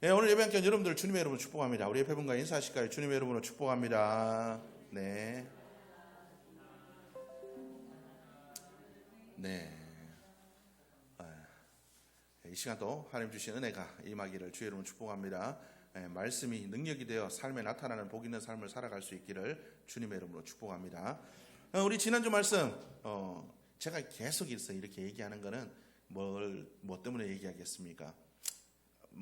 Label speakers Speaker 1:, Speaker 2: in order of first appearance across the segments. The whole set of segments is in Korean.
Speaker 1: 네, 오늘 예배함께 여러분들 주님의 이름으로 축복합니다. 우리 예배분과 인사하실까요? 주님의 이름으로 축복합니다. 네. 네. 이 시간도 하나님 주신 은혜가 임하기를 주의 이름으로 축복합니다. 말씀이 능력이 되어 삶에 나타나는 복 있는 삶을 살아갈 수 있기를 주님의 이름으로 축복합니다. 우리 지난주 말씀, 제가 계속 이렇게 얘기하는 거는 뭐 때문에 얘기하겠습니까?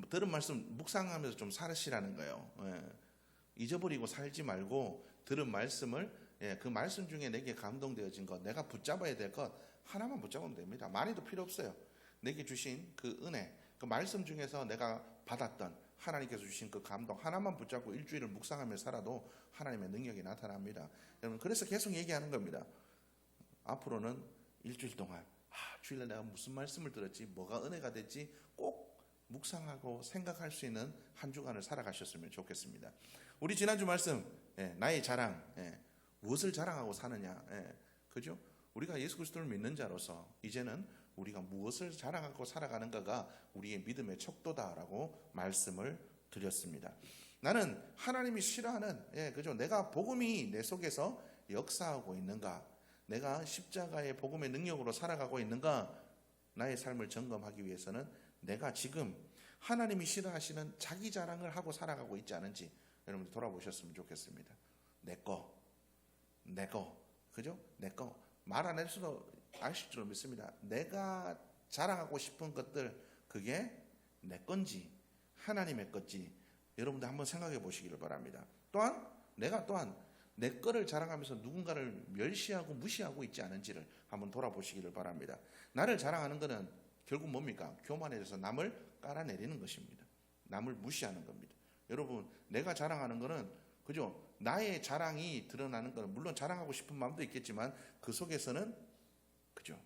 Speaker 1: 들은 말씀 묵상하면서 좀 살으시라는 거예요. 잊어버리고 살지 말고 들은 말씀을, 그 말씀 중에 내게 감동되어진 것, 내가 붙잡아야 될 것 하나만 붙잡으면 됩니다. 많이도 필요 없어요. 내게 주신 그 은혜, 그 말씀 중에서 내가 받았던 하나님께서 주신 그 감동 하나만 붙잡고 일주일을 묵상하며 살아도 하나님의 능력이 나타납니다. 여러분, 그래서 계속 얘기하는 겁니다. 앞으로는 일주일 동안 주일날 내가 무슨 말씀을 들었지, 뭐가 은혜가 됐지 꼭 묵상하고 생각할 수 있는 한 주간을 살아가셨으면 좋겠습니다. 우리 지난주 말씀, 나의 자랑, 무엇을 자랑하고 사느냐, 그죠? 우리가 예수 그리스도를 믿는 자로서 이제는 우리가 무엇을 자랑하고 살아가는가가 우리의 믿음의 척도다라고 말씀을 드렸습니다. 나는 하나님이 싫어하는, 그죠? 내가 복음이 내 속에서 역사하고 있는가, 내가 십자가의 복음의 능력으로 살아가고 있는가, 나의 삶을 점검하기 위해서는 내가 지금 하나님이 싫어하시는 자기 자랑을 하고 살아가고 있지 않은지 여러분들 돌아보셨으면 좋겠습니다. 내 거, 그죠? 내 거 말 안 해서도 아실 줄 믿습니다. 내가 자랑하고 싶은 것들, 그게 내 건지 하나님의 건지 여러분들 한번 생각해 보시기를 바랍니다. 또한 내가 내 거를 자랑하면서 누군가를 멸시하고 무시하고 있지 않은지를 한번 돌아보시기를 바랍니다. 나를 자랑하는 것은 결국 뭡니까? 교만해져서 남을 깔아내리는 것입니다. 남을 무시하는 겁니다. 여러분, 내가 자랑하는 것은, 그죠? 나의 자랑이 드러나는 것은 물론 자랑하고 싶은 마음도 있겠지만 그 속에서는, 그죠?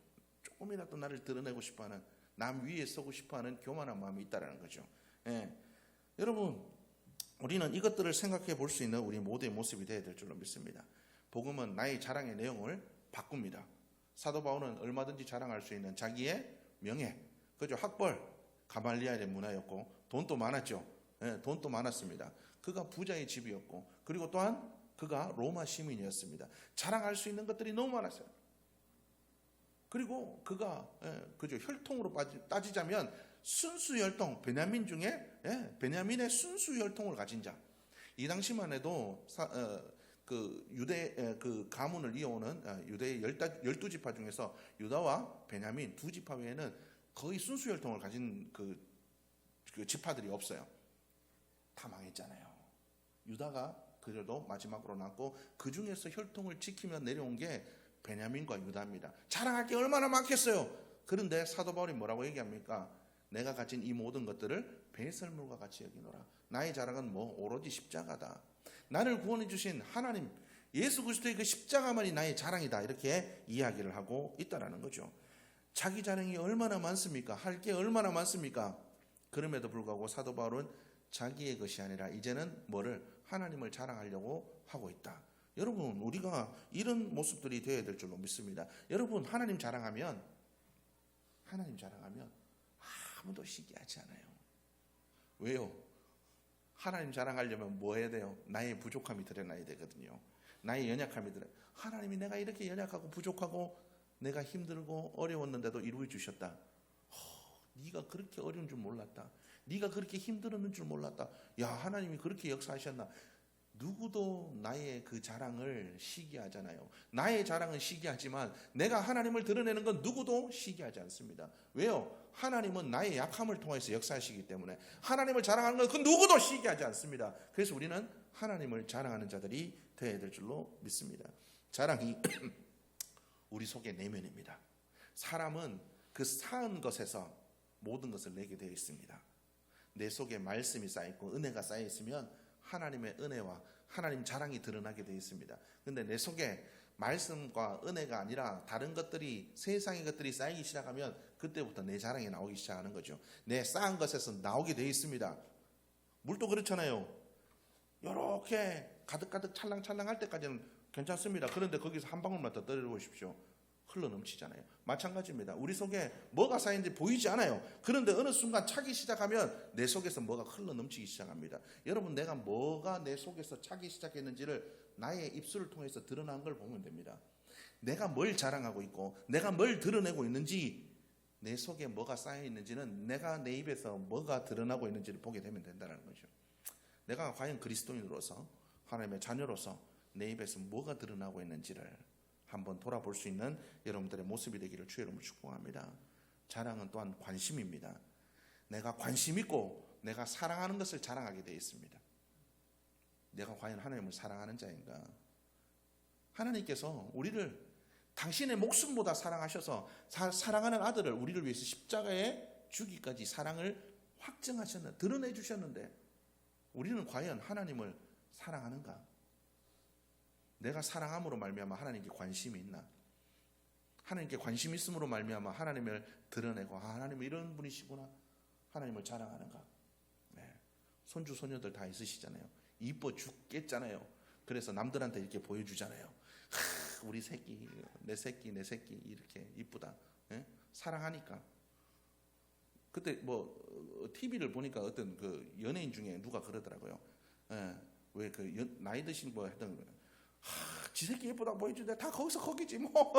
Speaker 1: 조금이라도 나를 드러내고 싶어하는, 남 위에 서고 싶어하는 교만한 마음이 있다라는 거죠. 여러분, 우리는 이것들을 생각해 볼 수 있는 우리 모두의 모습이 되어야 될 줄로 믿습니다. 복음은 나의 자랑의 내용을 바꿉니다. 사도 바울은 얼마든지 자랑할 수 있는 자기의 명예, 그죠? 학벌, 가말리엘의 문화였고 돈도 많았죠. 돈도 많았습니다. 그가 부자의 집이었고, 그리고 또한 그가 로마 시민이었습니다. 자랑할 수 있는 것들이 너무 많았어요. 그리고 그가, 그죠? 혈통으로 따지자면 순수 혈통, 베냐민 중에 베냐민의 순수 혈통을 가진 자. 이 당시만 해도 그 유대 그 가문을 이어오는 유대의 12지파 중에서 유다와 베냐민 두 지파 외에는 거의 순수 혈통을 가진 그 지파들이 없어요. 다 망했잖아요. 유다가 그래도 마지막으로 남고 그 중에서 혈통을 지키며 내려온 게 베냐민과 유다입니다. 자랑할 게 얼마나 많겠어요. 그런데 사도 바울이 뭐라고 얘기합니까? 내가 가진 이 모든 것들을 배설물과 같이 여기노라. 나의 자랑은 오로지 십자가다. 나를 구원해 주신 하나님 예수 그리스도의 그 십자가만이 나의 자랑이다, 이렇게 이야기를 하고 있다라는 거죠. 자기 자랑이 얼마나 많습니까? 할 게 얼마나 많습니까? 그럼에도 불구하고 사도 바울은 자기의 것이 아니라 이제는 하나님을 자랑하려고 하고 있다. 여러분, 우리가 이런 모습들이 되어야 될 줄로 믿습니다. 여러분, 하나님 자랑하면 아무도 시기하지 않아요. 왜요? 하나님 자랑하려면 뭐 해야 돼요? 나의 부족함이 드러나야 되거든요. 나의 연약함이 드러나요. 하나님이 내가 이렇게 연약하고 부족하고 내가 힘들고 어려웠는데도 이루어 주셨다. 네가 그렇게 어려운 줄 몰랐다. 네가 그렇게 힘들었는 줄 몰랐다. 야, 하나님이 그렇게 역사하셨나. 누구도 나의 그 자랑을 시기하잖아요. 나의 자랑은 시기하지만 내가 하나님을 드러내는 건 누구도 시기하지 않습니다. 왜요? 하나님은 나의 약함을 통해서 역사하시기 때문에 하나님을 자랑하는 건 그 누구도 시기하지 않습니다. 그래서 우리는 하나님을 자랑하는 자들이 되어야 될 줄로 믿습니다. 자랑이 우리 속의 내면입니다. 사람은 그 쌓은 것에서 모든 것을 내게 되어 있습니다. 내 속에 말씀이 쌓여있고 은혜가 쌓여있으면 하나님의 은혜와 하나님 자랑이 드러나게 되어 있습니다. 그런데 내 속에 말씀과 은혜가 아니라 다른 것들이, 세상의 것들이 쌓이기 시작하면 그때부터 내 자랑이 나오기 시작하는 거죠. 내 쌓은 것에서 나오게 되어 있습니다. 물도 그렇잖아요. 이렇게 가득가득 찰랑찰랑할 때까지는 괜찮습니다. 그런데 거기서 한 방울만 더 떨어져 보십시오. 흘러넘치잖아요. 마찬가지입니다. 우리 속에 뭐가 쌓이는지 보이지 않아요. 그런데 어느 순간 차기 시작하면 내 속에서 뭐가 흘러넘치기 시작합니다. 여러분, 내가 뭐가 내 속에서 차기 시작했는지를 나의 입술을 통해서 드러난 걸 보면 됩니다. 내가 뭘 자랑하고 있고 내가 뭘 드러내고 있는지, 내 속에 뭐가 쌓여 있는지는 내가 내 입에서 뭐가 드러나고 있는지를 보게 되면 된다는 거죠. 내가 과연 그리스도인으로서, 하나님의 자녀로서 내 입에서 뭐가 드러나고 있는지를 한번 돌아볼 수 있는 여러분들의 모습이 되기를 주의 이름으로 축복합니다. 자랑은 또한 관심입니다. 내가 관심 있고 내가 사랑하는 것을 자랑하게 되어 있습니다. 내가 과연 하나님을 사랑하는 자인가? 하나님께서 우리를 당신의 목숨보다 사랑하셔서 사랑하는 아들을 우리를 위해서 십자가에 주기까지 사랑을 확증하셨는데, 드러내 주셨는데, 우리는 과연 하나님을 사랑하는가? 내가 사랑함으로 말미암아 하나님께 관심이 있나? 하나님께 관심 있음으로 말미암아 하나님을 드러내고, 하나님은 이런 분이시구나, 하나님을 자랑하는가? 네. 손주 소녀들 다 있으시잖아요. 이뻐 죽겠잖아요. 그래서 남들한테 이렇게 보여주잖아요. 우리 새끼, 내 새끼 이렇게 이쁘다. 예? 사랑하니까. 그때 뭐 TV를 보니까 어떤 그 연예인 중에 누가 그러더라고요. 예. 왜 그 나이 드신 뭐 하던, 지 새끼 예쁘다 보여주는데 다 거기서 거기지 뭐.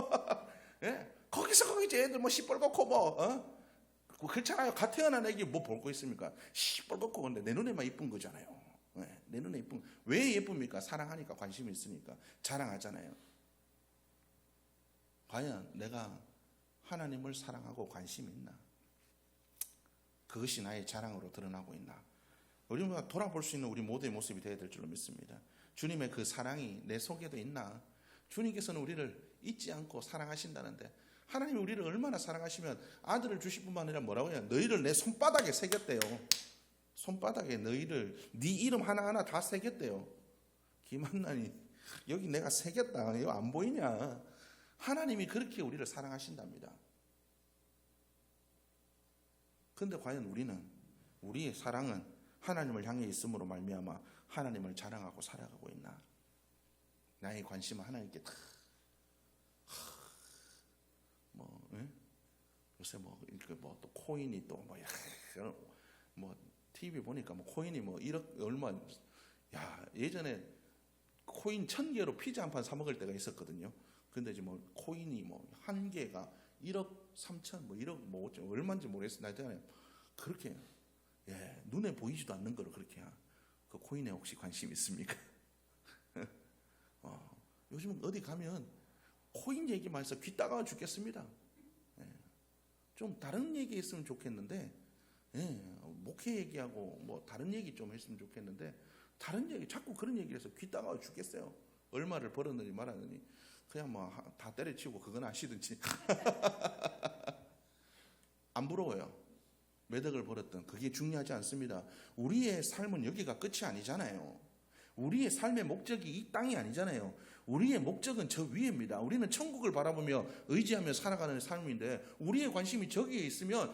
Speaker 1: 예? 거기서 거기지. 애들 뭐 시뻘겋고 뭐. 그렇잖아요. 갓 태어난 애기 뭐 볼 거 있습니까? 시뻘겋고. 근데 내 눈에만 이쁜 거잖아요. 예. 내 눈에 이쁜. 왜 예쁩니까? 사랑하니까, 관심이 있으니까 자랑하잖아요. 과연 내가 하나님을 사랑하고 관심이 있나? 그것이 나의 자랑으로 드러나고 있나? 우리가 돌아볼 수 있는 우리 모두의 모습이 되어야 될 줄로 믿습니다. 주님의 그 사랑이 내 속에도 있나? 주님께서는 우리를 잊지 않고 사랑하신다는데, 하나님이 우리를 얼마나 사랑하시면 아들을 주실 뿐만 아니라 뭐라고 해요? 너희를 내 손바닥에 새겼대요. 손바닥에 너희를, 네 이름 하나하나 다 새겼대요. 김한란이, 여기 내가 새겼다, 이거 안 보이냐? 하나님이 그렇게 우리를 사랑하신답니다. 그런데 과연 우리의 사랑은 하나님을 향해 있음으로 말미암아 하나님을 자랑하고 살아가고 있나? 나의 관심은 하나님께 다 요새 또 코인이 또 TV 보니까 코인이 1억 얼마, 예전에 코인 1000개로 피자 한 판 사 먹을 때가 있었거든요. 근데 이제 코인이 한 개가 1억 3천 1억 5천 얼마인지 모르겠어요. 나한테 그렇게 눈에 보이지도 않는 거로 그렇게 그 코인에 혹시 관심 있습니까? 요즘 어디 가면 코인 얘기만 해서 귀 따가워 죽겠습니다. 좀 다른 얘기 했으면 좋겠는데, 목회 얘기하고 다른 얘기 좀 했으면 좋겠는데, 다른 얘기 자꾸 그런 얘기를 해서 귀 따가워 죽겠어요. 얼마를 벌었느니 말하느니 그냥 다 때려치우고 그건 아시든지. 안 부러워요. 몇 억을 벌었든 그게 중요하지 않습니다. 우리의 삶은 여기가 끝이 아니잖아요. 우리의 삶의 목적이 이 땅이 아니잖아요. 우리의 목적은 저 위에입니다. 우리는 천국을 바라보며 의지하며 살아가는 삶인데, 우리의 관심이 저기에 있으면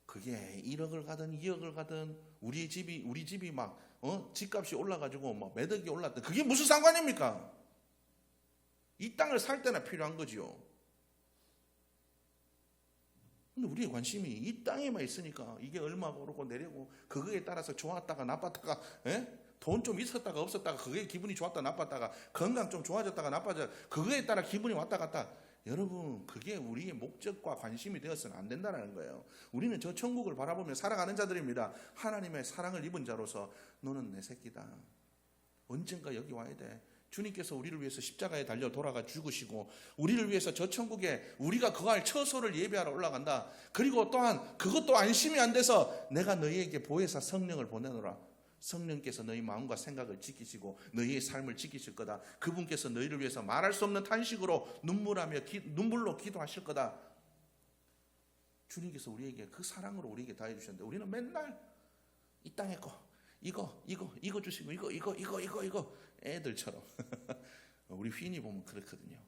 Speaker 1: 그게 1억을 가든 2억을 가든 우리 집이 집값이 올라가지고 몇 억이 올랐든 그게 무슨 상관입니까? 이 땅을 살 때나 필요한 거지요. 근데 우리의 관심이 이 땅에만 있으니까 이게 얼마 오르고 내리고 그거에 따라서 좋았다가 나빴다가, 돈 좀 있었다가 없었다가 그게 기분이 좋았다 나빴다가, 건강 좀 좋아졌다가 나빠졌다가 그거에 따라 기분이 왔다 갔다. 여러분, 그게 우리의 목적과 관심이 되어서는 안 된다는 거예요. 우리는 저 천국을 바라보며 살아가는 자들입니다. 하나님의 사랑을 입은 자로서 너는 내 새끼다. 언젠가 여기 와야 돼. 주님께서 우리를 위해서 십자가에 달려 돌아가 죽으시고, 우리를 위해서 저 천국에 우리가 거할 처소를 예배하러 올라간다. 그리고 또한 그것도 안심이 안 돼서 내가 너희에게 보혜사 성령을 보내노라. 성령께서 너희 마음과 생각을 지키시고 너희의 삶을 지키실 거다. 그분께서 너희를 위해서 말할 수 없는 탄식으로 눈물로 기도하실 거다. 주님께서 우리에게 그 사랑으로 우리에게 다해 주셨는데, 우리는 맨날 이 땅에 이거 주시고 이거 애들처럼. 우리 휘인이 보면 그렇거든요.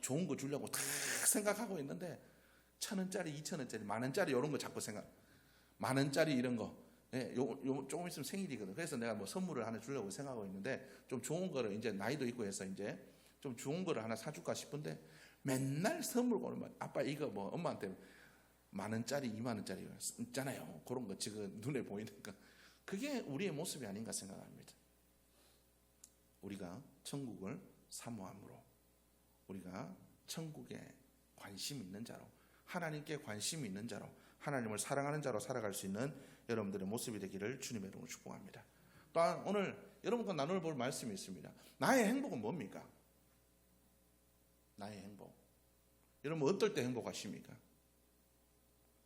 Speaker 1: 좋은 거 주려고 다 생각하고 있는데 1,000원짜리 2,000원짜리 만원짜리 이런 거 자꾸 생각, 만원짜리 이런 거, 조금 있으면 생일이거든. 그래서 내가 선물을 하나 주려고 생각하고 있는데, 좀 좋은 거를 이제 나이도 있고 해서 이제 좀 좋은 거를 하나 사줄까 싶은데 맨날 선물 고르면 아빠 이거 뭐 엄마한테 10,000원짜리 20,000원짜리 있잖아요. 그런 거 지금 눈에 보이는 거. 그게 우리의 모습이 아닌가 생각합니다. 우리가 천국을 사모함으로, 우리가 천국에 관심 있는 자로, 하나님께 관심 있는 자로, 하나님을 사랑하는 자로 살아갈 수 있는 여러분들의 모습이 되기를 주님의 이름으로 축복합니다. 또한 오늘 여러분과 나눌 볼 말씀이 있습니다. 나의 행복은 뭡니까? 나의 행복. 여러분 어떨 때 행복하십니까?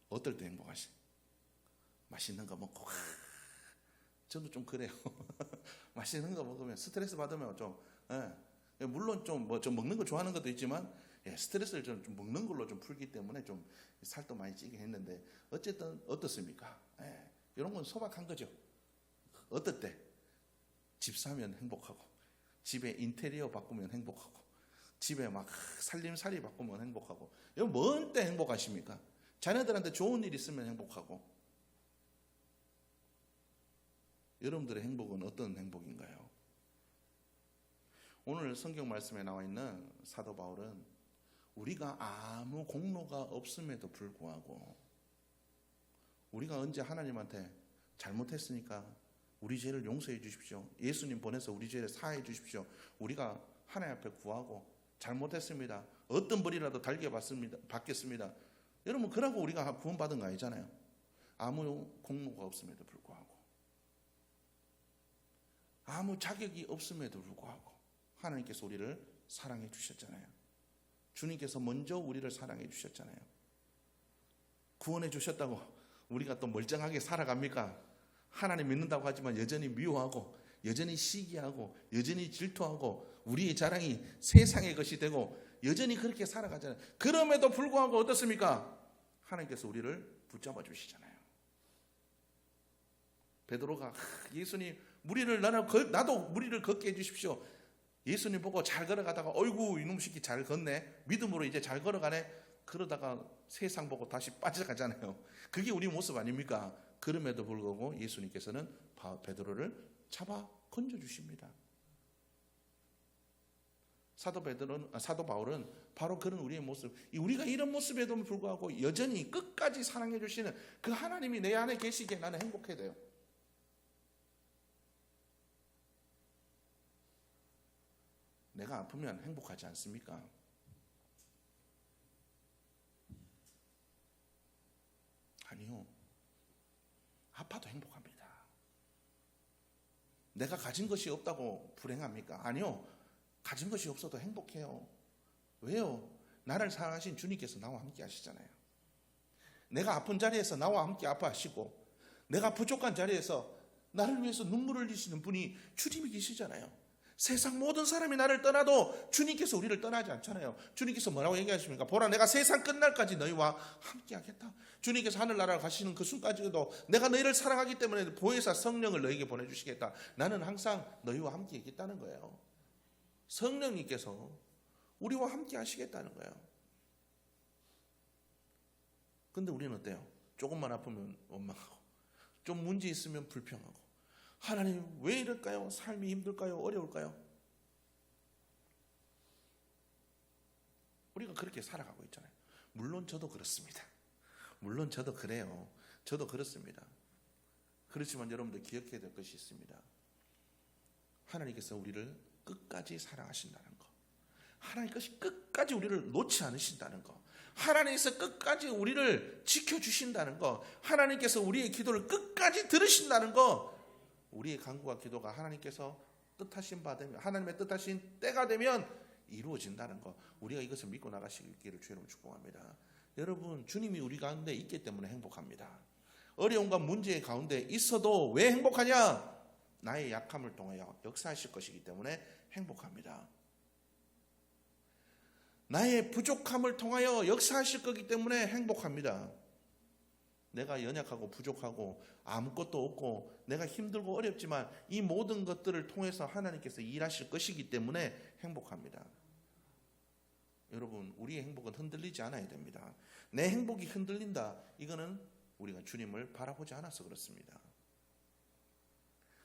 Speaker 1: 어떨 때 행복하시? 맛있는 거 먹고, 저도 좀 그래요. 맛있는 거 먹으면 스트레스 받으면 좀, 물론 좀 먹는 거 좋아하는 것도 있지만, 스트레스를 좀 먹는 걸로 좀 풀기 때문에 좀 살도 많이 찌게 했는데, 어쨌든 어떻습니까? 이런 건 소박한 거죠. 어떨 때? 집 사면 행복하고, 집에 인테리어 바꾸면 행복하고, 집에 막 살림살이 바꾸면 행복하고. 여러분 뭔 때 행복하십니까? 자녀들한테 좋은 일 있으면 행복하고. 여러분들의 행복은 어떤 행복인가요? 오늘 성경 말씀에 나와 있는 사도 바울은 우리가 아무 공로가 없음에도 불구하고, 우리가 언제 하나님한테 잘못했으니까 우리 죄를 용서해 주십시오, 예수님 보내서 우리 죄를 사해 주십시오, 우리가 하나님 앞에 구하고 잘못했습니다, 어떤 벌이라도 달게 받겠습니다. 여러분 그러고 우리가 구원받은 거 아니잖아요. 아무 공로가 없음에도 불구하고, 아무 자격이 없음에도 불구하고 하나님께서 우리를 사랑해 주셨잖아요. 주님께서 먼저 우리를 사랑해 주셨잖아요. 구원해 주셨다고 우리가 또 멀쩡하게 살아갑니까? 하나님 믿는다고 하지만 여전히 미워하고, 여전히 시기하고, 여전히 질투하고, 우리의 자랑이 세상의 것이 되고 여전히 그렇게 살아가잖아요. 그럼에도 불구하고 어떻습니까? 하나님께서 우리를 붙잡아 주시잖아요. 베드로가 예수님 무리를 나도 무리를 걷게 해주십시오. 예수님 보고 잘 걸어가다가 어이구 이놈 새끼 잘 걷네, 믿음으로 이제 잘 걸어가네, 그러다가 세상 보고 다시 빠져가잖아요. 그게 우리 모습 아닙니까? 그럼에도 불구하고 예수님께서는 베드로를 잡아 건져주십니다. 사도 바울은 바로 그런 우리의 모습, 우리가 이런 모습에도 불구하고 여전히 끝까지 사랑해 주시는 그 하나님이 내 안에 계시기에 나는 행복해야 돼요. 내가 아프면 행복하지 않습니까? 아니요. 아파도 행복합니다. 내가 가진 것이 없다고 불행합니까? 아니요. 가진 것이 없어도 행복해요. 왜요? 나를 사랑하신 주님께서 나와 함께 하시잖아요. 내가 아픈 자리에서 나와 함께 아파하시고, 내가 부족한 자리에서 나를 위해서 눈물을 흘리시는 분이 주님이 계시잖아요. 세상 모든 사람이 나를 떠나도 주님께서 우리를 떠나지 않잖아요. 주님께서 뭐라고 얘기하십니까? 보라, 내가 세상 끝날까지 너희와 함께 하겠다. 주님께서 하늘나라를 가시는 그 순간까지도 내가 너희를 사랑하기 때문에 보혜사 성령을 너희에게 보내주시겠다. 나는 항상 너희와 함께 있겠다는 거예요. 성령님께서 우리와 함께 하시겠다는 거예요. 근데 우리는 어때요? 조금만 아프면 원망하고, 좀 문제 있으면 불평하고, 하나님 왜 이럴까요? 삶이 힘들까요? 어려울까요? 우리가 그렇게 살아가고 있잖아요. 물론 저도 그렇습니다. 물론 저도 그래요. 저도 그렇습니다. 그렇지만 여러분들 기억해야 될 것이 있습니다. 하나님께서 우리를 끝까지 사랑하신다는 거, 하나님께서 끝까지 우리를 놓지 않으신다는 거, 하나님께서 끝까지 우리를 지켜주신다는 거, 하나님께서 우리의 기도를 끝까지 들으신다는 거, 우리의 간구와 기도가 하나님께서 뜻하신 바 되면, 하나님의 뜻하신 때가 되면 이루어진다는 거, 우리가 이것을 믿고 나가시기를 주님으로 축복합니다. 여러분, 주님이 우리 가운데 있기 때문에 행복합니다. 어려움과 문제 가운데 있어도 왜 행복하냐? 나의 약함을 통하여 역사하실 것이기 때문에 행복합니다. 나의 부족함을 통하여 역사하실 거기 때문에 행복합니다. 내가 연약하고 부족하고 아무것도 없고 내가 힘들고 어렵지만 이 모든 것들을 통해서 하나님께서 일하실 것이기 때문에 행복합니다. 여러분, 우리의 행복은 흔들리지 않아야 됩니다. 내 행복이 흔들린다, 이거는 우리가 주님을 바라보지 않아서 그렇습니다.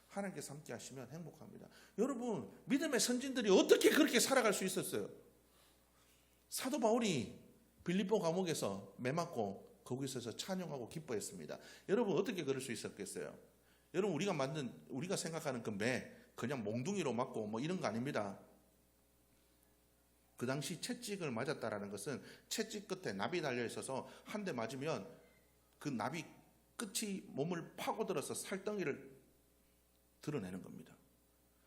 Speaker 1: 하나님께서 함께 하시면 행복합니다. 여러분, 믿음의 선진들이 어떻게 그렇게 살아갈 수 있었어요? 사도 바울이 빌립보 감옥에서 매 맞고 거기서 찬양하고 기뻐했습니다. 여러분 어떻게 그럴 수 있었겠어요? 여러분 우리가 생각하는 그 매 그냥 몽둥이로 맞고 뭐 이런 거 아닙니다. 그 당시 채찍을 맞았다라는 것은 채찍 끝에 납이 달려 있어서 한 대 맞으면 그 납이 끝이 몸을 파고들어서 살덩이를 드러내는 겁니다.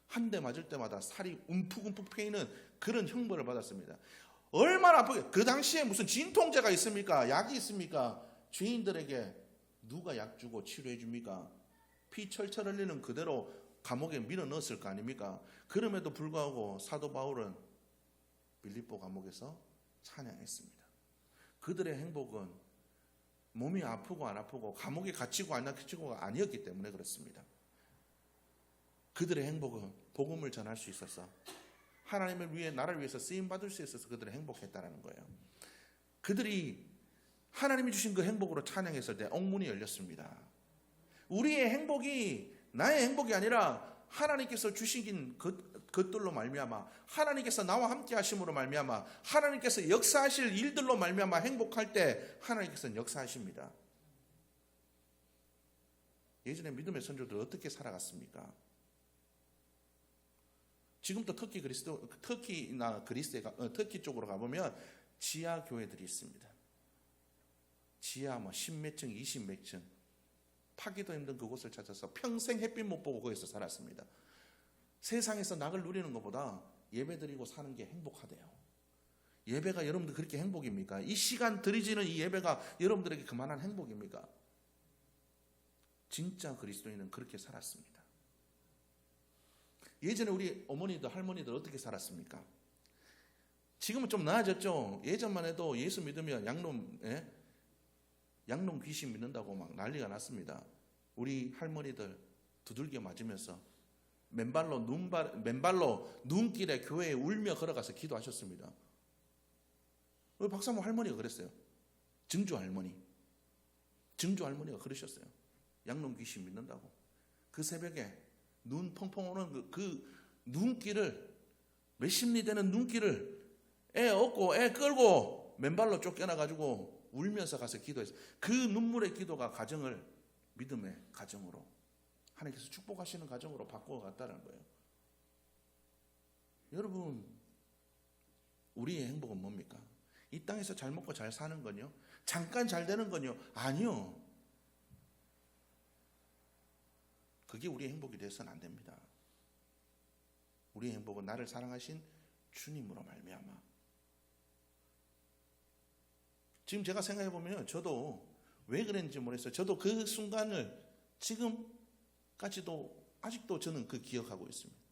Speaker 1: 한 대 맞을 때마다 살이 움푹움푹 패이는 그런 형벌을 받았습니다. 얼마나 아프게. 그 당시에 무슨 진통제가 있습니까? 약이 있습니까? 죄인들에게 누가 약 주고 치료해 줍니까? 피 철철 흘리는 그대로 감옥에 밀어 넣었을 거 아닙니까? 그럼에도 불구하고 사도 바울은 빌립보 감옥에서 찬양했습니다. 그들의 행복은 몸이 아프고 안 아프고 감옥에 갇히고 안 갇히고가 아니었기 때문에 그렇습니다. 그들의 행복은 복음을 전할 수 있어서 하나님을 위해 나를 위해서 쓰임 받을 수 있어서 그들은 행복했다라는 거예요. 그들이 하나님이 주신 그 행복으로 찬양했을 때 옥문이 열렸습니다. 우리의 행복이 나의 행복이 아니라 하나님께서 주신 것들로 말미암아 하나님께서 나와 함께 하심으로 말미암아 하나님께서 역사하실 일들로 말미암아 행복할 때 하나님께서는 역사하십니다. 예전에 믿음의 선조들 어떻게 살아갔습니까? 지금도 터키 쪽으로 가보면 지하 교회들이 있습니다. 지하 10몇 층, 20몇 층 파기도 힘든 그곳을 찾아서 평생 햇빛 못 보고 거기서 살았습니다. 세상에서 낙을 누리는 것보다 예배 드리고 사는 게 행복하대요. 예배가 여러분들 그렇게 행복입니까? 이 시간 드리지는 이 예배가 여러분들에게 그만한 행복입니까? 진짜 그리스도인은 그렇게 살았습니다. 예전에 우리 어머니들 할머니들 어떻게 살았습니까? 지금은 좀 나아졌죠. 예전만 해도 예수 믿으면 양놈 귀신 믿는다고 막 난리가 났습니다. 우리 할머니들 두들겨 맞으면서 맨발로 눈길에 교회에 울며 걸어가서 기도하셨습니다. 우리 박사모 할머니가 그랬어요. 증조 할머니가 그러셨어요. 양놈 귀신 믿는다고. 그 새벽에 눈 펑펑 오는 그 눈길을 몇십 리 되는 눈길을 애 업고 애 끌고 맨발로 쫓겨나가지고 울면서 가서 기도했어요. 그 눈물의 기도가 가정을 믿음의 가정으로 하나님께서 축복하시는 가정으로 바꿔갔다는 거예요. 여러분 우리의 행복은 뭡니까? 이 땅에서 잘 먹고 잘 사는 건요? 잠깐 잘 되는 건요? 아니요. 그게 우리의 행복이 되어서는 안 됩니다. 우리의 행복은 나를 사랑하신 주님으로 말미암아. 지금 제가 생각해 보면 저도 왜 그랬는지 모르겠어요. 저도 그 순간을 지금까지도 아직도 저는 그 기억하고 있습니다.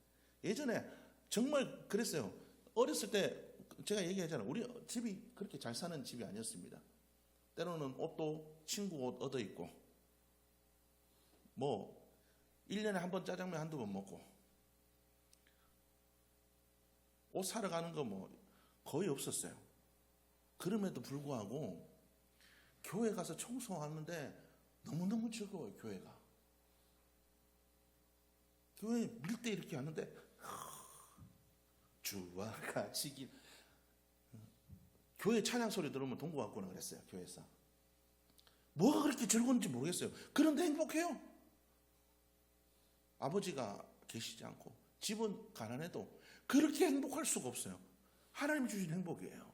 Speaker 1: 예전에 정말 그랬어요. 어렸을 때 제가 얘기하잖아요. 우리 집이 그렇게 잘 사는 집이 아니었습니다. 때로는 옷도 친구 옷 얻어 입고 1년에 한 번 짜장면 한두 번 먹고 옷 사러 가는 거 거의 없었어요. 그럼에도 불구하고 교회 가서 청소하는데 너무너무 즐거워요. 교회가. 교회 밀대 이렇게 하는데 주와 같이 교회 찬양 소리 들으면 동구 왔구나 그랬어요. 교회에서. 뭐가 그렇게 즐거운지 모르겠어요. 그런데 행복해요. 아버지가 계시지 않고 집은 가난해도 그렇게 행복할 수가 없어요. 하나님이 주신 행복이에요.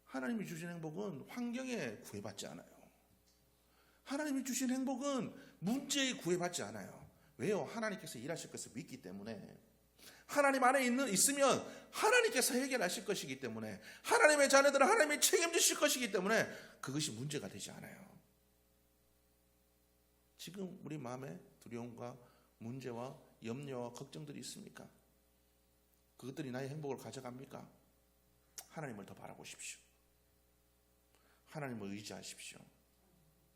Speaker 1: 하나님이 주신 행복은 환경에 구애받지 않아요. 하나님이 주신 행복은 문제에 구애받지 않아요. 왜요? 하나님께서 일하실 것을 믿기 때문에. 하나님 안에 있으면 하나님께서 해결하실 것이기 때문에, 하나님의 자녀들은 하나님이 책임지실 것이기 때문에 그것이 문제가 되지 않아요. 지금 우리 마음에 두려움과 문제와 염려와 걱정들이 있습니까? 그것들이 나의 행복을 가져갑니까? 하나님을 더 바라보십시오. 하나님을 의지하십시오.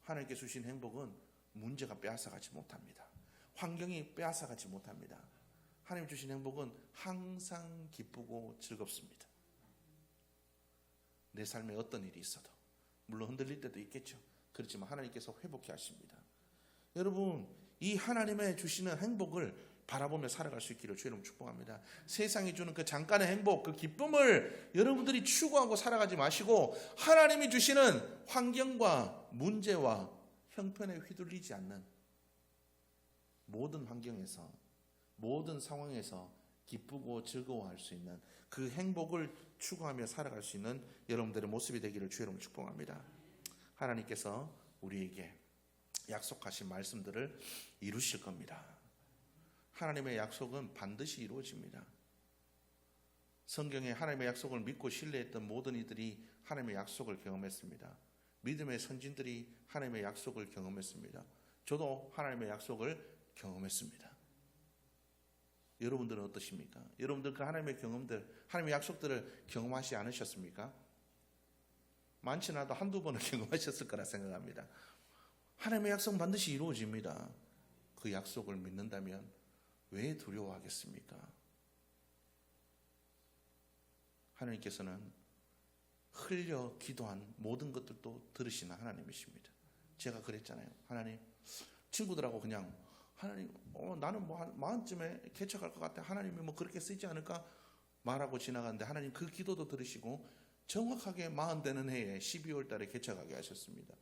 Speaker 1: 하나님께 주신 행복은 문제가 빼앗아가지 못합니다. 환경이 빼앗아가지 못합니다. 하나님 주신 행복은 항상 기쁘고 즐겁습니다. 내 삶에 어떤 일이 있어도, 물론 흔들릴 때도 있겠죠. 그렇지만 하나님께서 회복해 하십니다. 여러분, 이 하나님의 주시는 행복을 바라보며 살아갈 수 있기를 주의 이름으로 축복합니다. 세상이 주는 그 잠깐의 행복, 그 기쁨을 여러분들이 추구하고 살아가지 마시고 하나님이 주시는 환경과 문제와 형편에 휘둘리지 않는 모든 환경에서, 모든 상황에서 기쁘고 즐거워할 수 있는 그 행복을 추구하며 살아갈 수 있는 여러분들의 모습이 되기를 주의 이름으로 축복합니다. 하나님께서 우리에게 약속하신 말씀들을 이루실 겁니다. 하나님의 약속은 반드시 이루어집니다. 성경에 하나님의 약속을 믿고 신뢰했던 모든 이들이 하나님의 약속을 경험했습니다. 믿음의 선진들이 하나님의 약속을 경험했습니다. 저도 하나님의 약속을 경험했습니다. 여러분들은 어떠십니까? 여러분들 그 하나님의 경험들, 하나님의 약속들을 경험하지 않으셨습니까? 많지 않아도 한두 번은 경험하셨을 거라 생각합니다. 하나님의 약속은 반드시 이루어집니다. 그 약속을 믿는다면 왜 두려워하겠습니까? 하나님께서는 흘려 기도한 모든 것들도 들으시는 하나님이십니다. 제가 그랬잖아요. 하나님, 친구들하고 그냥 하나님, 나는 뭐 한 마흔쯤에 개척할 것 같아. 하나님이 뭐 그렇게 쓰지 않을까 말하고 지나갔는데 하나님 그 기도도 들으시고 정확하게 40 되는 해에 12월 달에 개척하게 하셨습니다.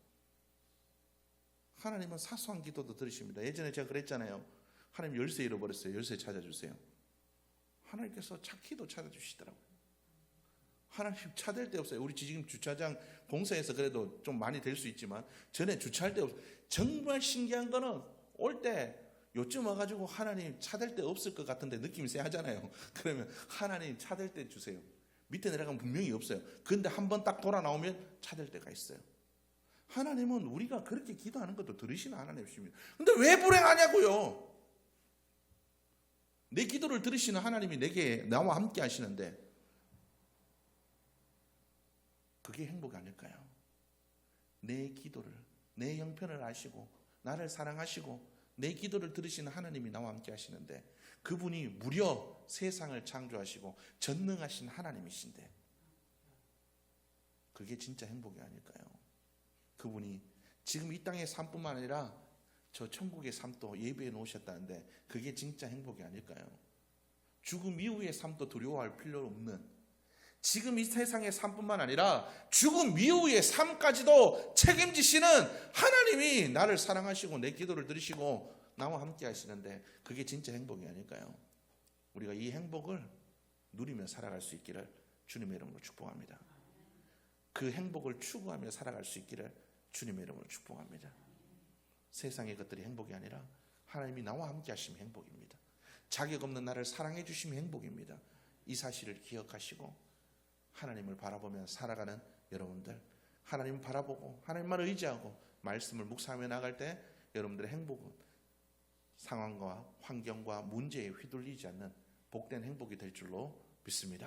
Speaker 1: 하나님은 사소한 기도도 들으십니다. 예전에 제가 그랬잖아요. 하나님 열쇠 잃어버렸어요. 열쇠 찾아주세요. 하나님께서 차키도 찾아주시더라고요. 하나님 찾을 데 없어요. 우리 지금 주차장 공사해서 그래도 좀 많이 될 수 있지만 전에 주차할 데 없어요. 정말 신기한 거는 올 때 요쯤 와가지고 하나님 찾을 데 없을 것 같은데 느낌이 쎄하잖아요. 그러면 하나님 찾을 데 주세요. 밑에 내려가면 분명히 없어요. 그런데 한번 딱 돌아 나오면 찾을 데가 있어요. 하나님은 우리가 그렇게 기도하는 것도 들으시는 하나님이십니다. 근데 왜 불행하냐고요? 내 기도를 들으시는 하나님이 내게 나와 함께 하시는데 그게 행복이 아닐까요? 내 기도를, 내 형편을 아시고 나를 사랑하시고 내 기도를 들으시는 하나님이 나와 함께 하시는데 그분이 무려 세상을 창조하시고 전능하신 하나님이신데 그게 진짜 행복이 아닐까요? 그분이 지금 이 땅의 삶뿐만 아니라 저 천국의 삶도 예비해 놓으셨다는데 그게 진짜 행복이 아닐까요? 죽음 이후의 삶도 두려워할 필요 없는 지금 이 세상의 삶뿐만 아니라 죽음 이후의 삶까지도 책임지시는 하나님이 나를 사랑하시고 내 기도를 들으시고 나와 함께 하시는데 그게 진짜 행복이 아닐까요? 우리가 이 행복을 누리며 살아갈 수 있기를 주님의 이름으로 축복합니다. 그 행복을 추구하며 살아갈 수 있기를 주님의 이름으로 축복합니다. 세상의 것들이 행복이 아니라 하나님이 나와 함께 하시면 행복입니다. 자격 없는 나를 사랑해 주시면 행복입니다. 이 사실을 기억하시고 하나님을 바라보며 살아가는 여러분들, 하나님을 바라보고 하나님만 의지하고 말씀을 묵상하며 나갈 때 여러분들의 행복은 상황과 환경과 문제에 휘둘리지 않는 복된 행복이 될 줄로 믿습니다.